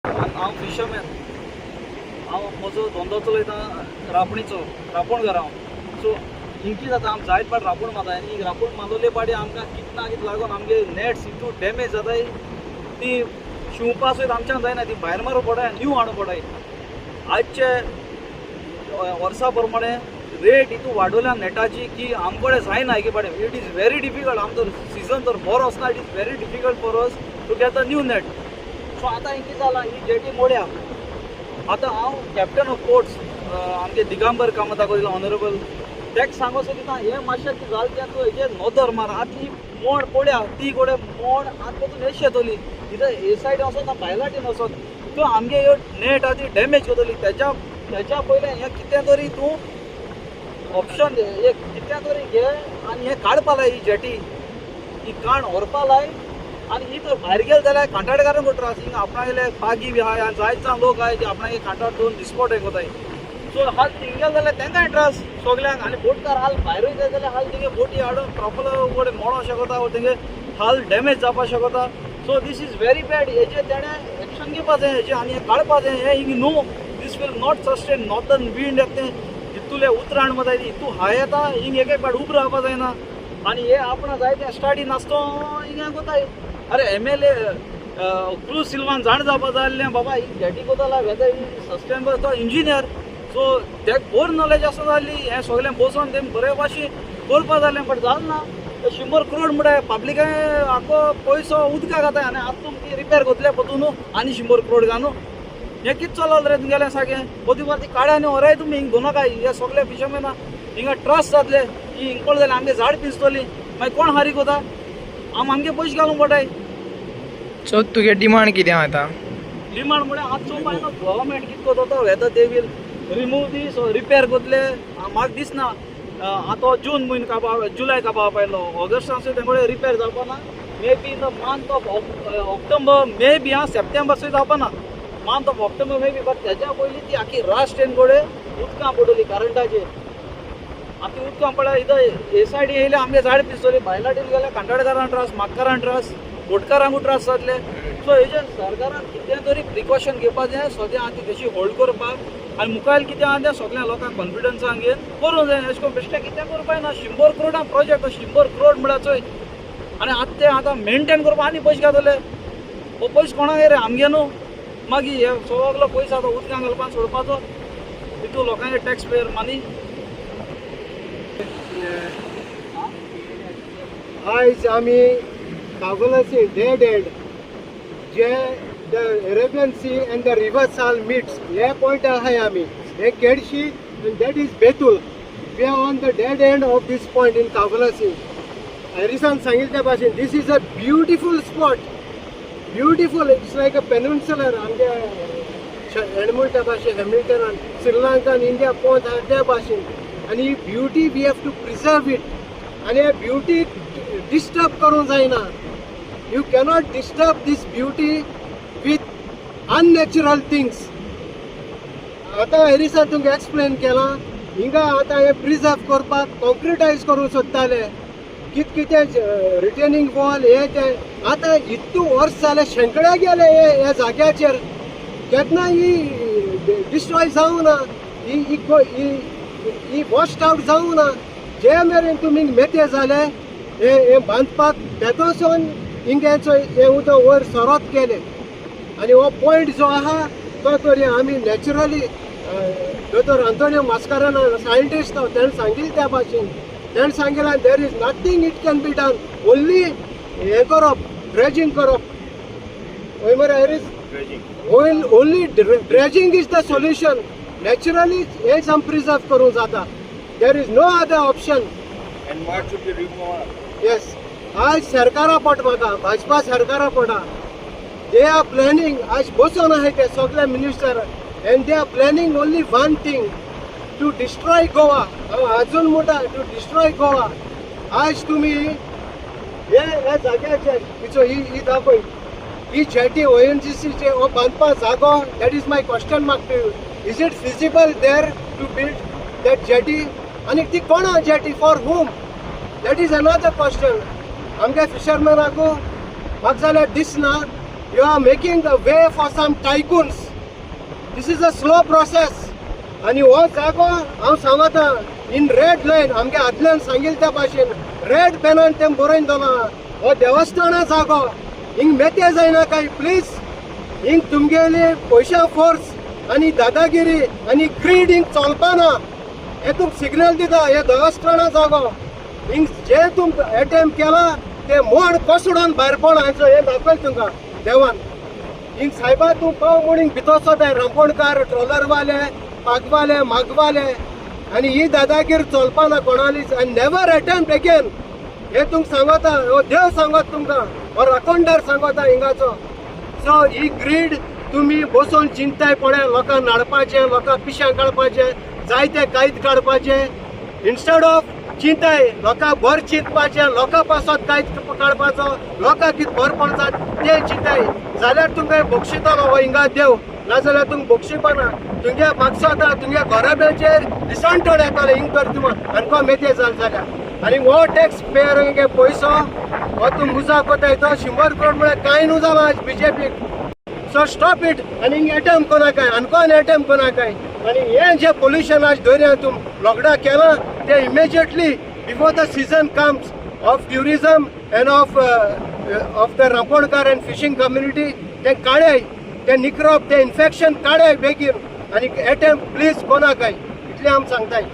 हांव फिशरमॅन. हांव म्हजो धंदो चलयता रापणीचो, रापण घरा. सो हिंकी जाता आमी जायत पाट रापण मारताय आनी रापण मारलोले पाटी आमकां कितें ना कितें लागून आमगे नॅट्स इतू डॅमेज जाताय ती शिंवपा सयत आमच्यान जायना, ती भायर मारूं पडाय, न्यू हाडूं पडाय. आजचे वर्सा प्रमाणे रेट इतू वाडोल्या नेटाची की आमकडे जायना की पडे. It is very difficult. आमचो सीजन तर बरो आसना. It is very difficult for us to get a new net. So आतां कितें जालां, ही जेटी मोड्या. आतां हांव कॅप्टन ऑफ पोर्ट्स आमचे दिगांबर कामत दाखयलो ऑनरेबल तेका सांगोसो दिता हें मातशें जालें तें तूं हेजेर नदर मार. आतां ही मोड पळया, ती कोडे मोड आतां पसून हेच येतली. इथं हे सायडीन वचोन ना भायलाटीन वचोन तूं आमगे ह्यो नेट आहा ती डॅमेज करतली. तेच्या पयलें हें कितें तरी तूं ऑप्शन एक कितें तरी घे आनी हें काडपा लाय. ही जेटी ही काण व्हरपा लाय आनी ही तर भायर गेल जाल्यार कांटाळकारांक त्रास. हिंगा आपणागेले पागी बी आहाय आनी जायत लोक आहाय जे आपणागे कांटाळ दोन दिसपोट हे कोताय. सो हाल थिंगेल जाल्यार तेंकाय त्रास सगल्यांक. आनी बोटकार हाल भायर वयता जाल्यार हाल तेगे बोटी हाडून प्रॉपर कोडे मोडो शकता वा तेगे हाल डॅमेज जावपा शकता. So this is very bad. हेजे तेणें एक्शन घेवपा जाय हेजें आनी हें काडपा जाय. हें हिंग no this will not sustain. Northern wind येता इतुले उतराण मताय इतू हाय येता हिंग एक पाट उब रावपा जायना. आनी हे आपणा जाय तें स्टार्टी नासतो हिंगा कोताय. अरे MLA क्रूज सिल्वान जाण जावपा जाय आसलें बाबा. ही जेटी कोताला वेदर ही सस्टेनेबल. तो इंजिनियर सो तेका बोर नॉलेज आसा जाली. हें सगळें बसोन तें बरे भाशेन करपा जालें बट जालें ना. 100 करोड म्हळ्यार पब्लिकाय आख्खो पयसो उदका घाताय आनी आतां तुमकां रिपेर कोतले पतून आनी 100 करोड घालूं. हें कितें चलल रे तुमगेलें सारकें. पदी ती काड्या आनी व्हराय तुमी हिंग दोनाकाय. हे सगळे फिशरमॅन हिंगा ट्रस्ट जातले की हिंग पळय जाल्यार आमगे झाड पिंजतली मागीर कोण हारी कोता. आमगे पयशे घालूंक पडाय. सो तुगे डिमांड कितें आतां? डिमांड म्हळ्यार आतां चोवपाक न्हू गव्हर्मेंट कितें कोता whether they will remove this repair कोतले. म्हाका दिसना आतां जून म्हयनो काबार जुलय काबार पावलो. ऑगस्टान सुद्दां तेंकडे रिपेर जावपा ना. May be in the month of October may be September सुद्दां जावपा ना. Month of October may be. But तेच्या पयलीं ती आख्खी रास्ट तेंकडे उदकां पडटली करंटाचेर. आतां उदकां पडल्यार इथं हे सायडीन येयले आमगे झाड पिसतली. भायलाटीन गेल्यार कांटाळकारांक त्रास, म्हाकारांक त्रास, बोटकारांकूय त्रास जातले. सो हेजेर सरकारान कितें तरी प्रिकॉशन घेवपा जाय. सद्या आतां तशी होल्ड करपाक आनी मुखार कितें आहा तें सगळ्या लोकांक कॉन्फिडन्सान घेवन करूंक जाय. अशें करून बेश्टें कितें करपाक ना. 100 करोडां प्रोजेक्ट 100 करोड म्हळ्यार चोय. आनी आतां तें आतां मेंटेन करपाक आनी पयशे घातले. हो पयशे कोणाक रे आमगे न्हू. मागीर हे सगलो पयसो आतां उदकांत घालपाक सोडपाचो. तितू लोकांचे टॅक्स पेयर मनी. आयज आमी कागोलासी डेड एंड जे the Arabian sea and the river Sal meets हे पॉयंटार आहाय आमी. हे केडशी and that is Betul. We are on the dead end of this point in Kagolashi. हॅरिसान सांगिल्ले भाशेन this is a beautiful spot. Beautiful. It's like a peninsular. आमगे एडमंटा भाशेन हॅमिल्टनान श्रीलंकान इंडिया पोंत आहा त्या भाशेन. आनी ही beauty we have to preserve it. आनी हे ब्युटी डिस्टर्ब करूंक जायना. You cannot disturb this beauty with unnatural things. आतां हॅरिसान तुमकां एक्सप्लेन केलां. हिंगा आतां हे प्रिजर्व करपाक कॉन्क्रिटायज करूंक सोदताले. कितें रिटेनिंग वॉल हे तें. आतां इतू वर्स जाले शेंकड्या गेले हे जाग्याचेर. केन्ना ही डिस्ट्रॉय जावंक ना. ही वॉस्ट आवट जावंक ना. जे मेरेन तुमी मेते जाले हे बांदपाक बेतोसून हिंग्याचो हे उदक वयर सरत केले. आनी हो पॉयंट जो आहा तो तरी आमी नॅचरली दोतोर आंतोनियो मास्कारेनो सायंटिस्ट ताणें सांगिल्लें त्या भाशेन. ताणें सांगिल्लें there is nothing it can be done. Only हें करप ड्रेजिंग करप. वय मरे हॅरिस. Only dredging is the solution. Naturally हेच आमी प्रिजर्व करूंक जाता. There is no other option. And what should be removed? Yes. आज सरकारा पड म्हाका भाजपा सरकारा पडा. दे आर प्लॅनिंग आज बसून आहाय ते सगळे minister and they are planning only one thing to destroy Goa. हांव आजून म्हणटा टू डिस्ट्रॉय गोवा. आज तुमी हे जाग्याचेर ही दाखय ही जेटी ONGCचे हो बांदपा जागो. That is my question mark to you. Is it feasible there to build that jetty. आनी ती कोणा jetty for whom. That is another question. आमगे फिशरमॅनाकू म्हाका जाल्यार दिसना You are making a way for some tycoons. This is a slow process. आणि हो जागो हांव सांगता इन रेड लायन आमगे आदल्यान सांगिल्ले त्या भाशेन रेड पेनान तें बरयन दवरला हो देवस्थाना जागो हिंग मेते जायना काय प्लीज हिंग तुमगेली पयशा फोर्स आनी दादागिरी आनी ग्रीड हिंग चलपाना हे तुम सिग्नल दिता हे देवस्थाना जागो हिंग जे तुम अटेम्प्ट केला ते मोड कोसडून भायर पडो हे दाखयल तुमकां देवान हिंग सायबा तूं पाव म्हणून भितर सोदाय रांपोणकार ट्रॉलरवाले पागवाले मागवाले आनी ही दादागिरी चलपाना कोणालीच आनी नेवर अटेम्प्ट अगेन हे तुमकां सांगता हो देव सांगत तुमकां हो राखणदार सांगता हिंगाचो सो ही ग्रीड तुमी बसून चिंताय पडे लोकां नाडपाचें लोकां पिश्यां काडपाचें जायते कायद काडपाचे इन्स्टेड ऑफ चिंताय लोकां बरें चिंतपाचें लोकां पासत कायद काडपाचो लोकां कितें बरें पडटा तें चिंताय जाल्यार तुमकां बक्षितलो हो हिंगा देव नाजाल्यार तुमकां बक्षिपाना तुमगे म्हाका आतां तुमगे घोराब्याचेर दिसांटोड येताले हिंग तर तुम आनको मेते जाल जाल्यार आनी हो टॅक्स पेयरांगे पयसो हो तूं मुजा कोताय तो 100 करोड म्हळ्यार कांय न्हू जाला आज बीजेपीक सो स्टॉप इट आनी हिंग अटेम्प्ट कोनाकाय आनकोन अटेम्प्ट कोनाकाय आनी हे जे पोल्युशन आज दर्या तुम लॉकडावन केलां ते immediately before the season comes of tourism and of the रांपोणकार एंड फिशींग कम्युनिटी ते काडय ते निक्रप ते इन्फेक्शन काडय बेगीन आनी अटेम्प्ट प्लीज कोनाकाय इतलें आमी सांगताय